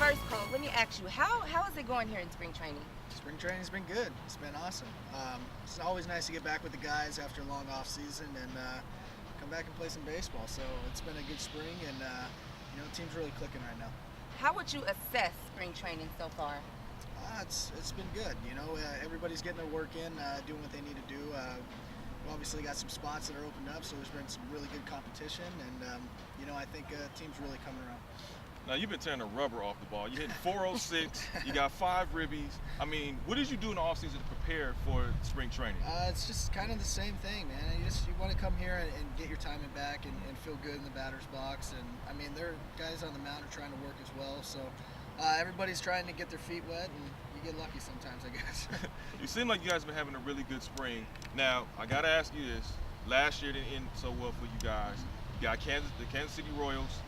first, Cole, let me ask you, how is it going here in spring training? Spring training's been good. It's been awesome. It's always nice to get back with the guys after a long off season and come back and play some baseball. So it's been a good spring, and the team's really clicking right now. How would you assess spring training so far? It's been good. Everybody's getting their work in, doing what they need to do. We obviously got some spots that are opened up, so there's been some really good competition, and I think team's really coming around. Now, you've been tearing the rubber off the ball. You hit 406, you got 5 ribbies. I mean, what did you do in the offseason to prepare for spring training? It's just kind of the same thing, man. You want to come here and get your timing back and feel good in the batter's box. And, I mean, there are guys on the mound are trying to work as well. So everybody's trying to get their feet wet, and you get lucky sometimes, I guess. You seem like you guys have been having a really good spring. Now, I got to ask you this. Last year didn't end so well for you guys. You got the Kansas City Royals.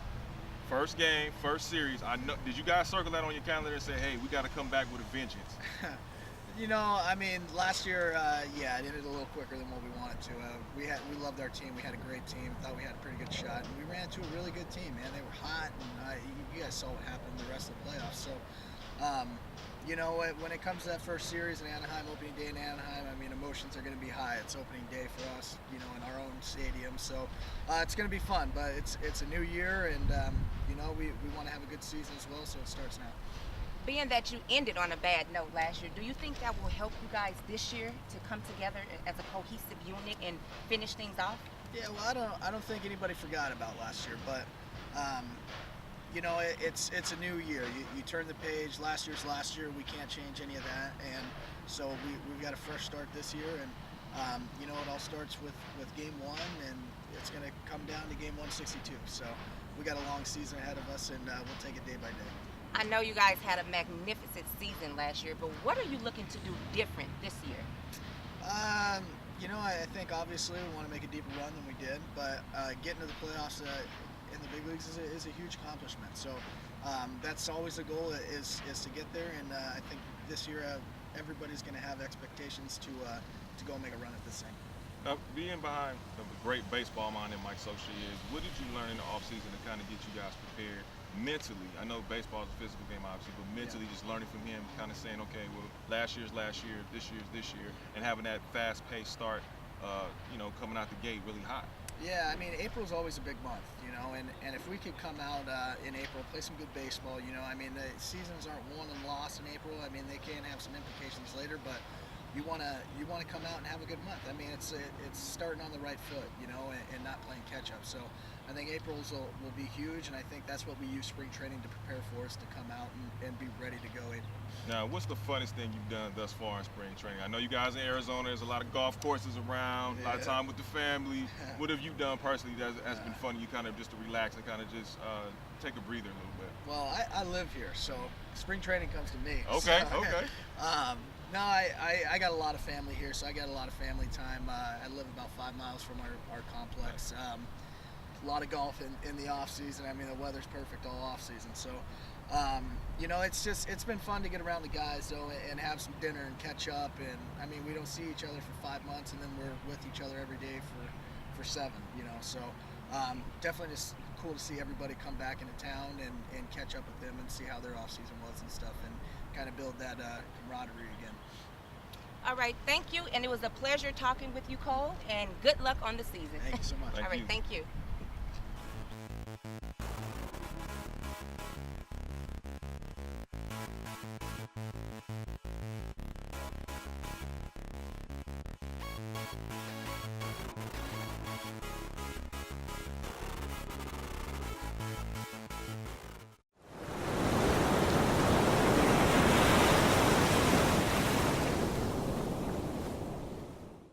First game, first series. I know. Did you guys circle that on your calendar and say, "Hey, we got to come back with a vengeance"? I mean, last year, it ended a little quicker than what we wanted to. We loved our team. We had a great team. Thought we had a pretty good shot, and we ran into a really good team. Man, they were hot, and you guys saw what happened in the rest of the playoffs. So, when it comes to that first series in Anaheim, opening day in Anaheim, I mean, emotions are going to be high. It's opening day for us, in our own stadium. So it's going to be fun, but it's a new year, and we want to have a good season as well. So it starts now. Being that you ended on a bad note last year, do you think that will help you guys this year to come together as a cohesive unit and finish things off? Yeah, well, I don't think anybody forgot about last year, but it's a new year. You turn the page. Last year's last year. We can't change any of that, and so we've got a fresh start this year. And it all starts with game 1, and it's going to come down to game 162. So we got a long season ahead of us, and we'll take it day by day. I know you guys had a magnificent season last year, but what are you looking to do different this year? I think obviously we want to make a deeper run than we did, but getting to the playoffs in the big leagues is a huge accomplishment. So that's always the goal is to get there, and I think this year everybody's going to have expectations to go make a run at this thing. Being behind the great baseball mind that Mike Socia is, what did you learn in the offseason to kind of get you guys prepared mentally? I know baseball is a physical game, obviously, but mentally just learning from him, kind of saying, okay, well, last year's last year, this year's this year, and having that fast-paced start, coming out the gate really hot. Yeah, I mean, April's always a big month, and if we could come out in April, play some good baseball, I mean, the seasons aren't won and lost in April. I mean, they can have some implications later, but you want to come out and have a good month. I mean, it's starting on the right foot, and not playing catch up. So I think April's will be huge, and I think that's what we use spring training to prepare for, is to come out and be ready to go. Now, what's the funnest thing you've done thus far in spring training? I know you guys in Arizona, there's a lot of golf courses around, a lot of time with the family. What have you done personally that has been fun? You kind of just to relax and kind of just take a breather a little bit. Well, I live here, so spring training comes to me. Okay, so, okay. No, I got a lot of family here, so I got a lot of family time. I live about 5 miles from our complex. A lot of golf in the off season. I mean, the weather's perfect all off season. So, it's been fun to get around the guys though and have some dinner and catch up. And I mean, we don't see each other for 5 months, and then we're with each other every day for 7. So definitely just cool to see everybody come back into town and catch up with them and see how their off season was and stuff, and kind of build that camaraderie again. All right, thank you, and it was a pleasure talking with you, Cole, and good luck on the season. Thank you so much. All right, thank you.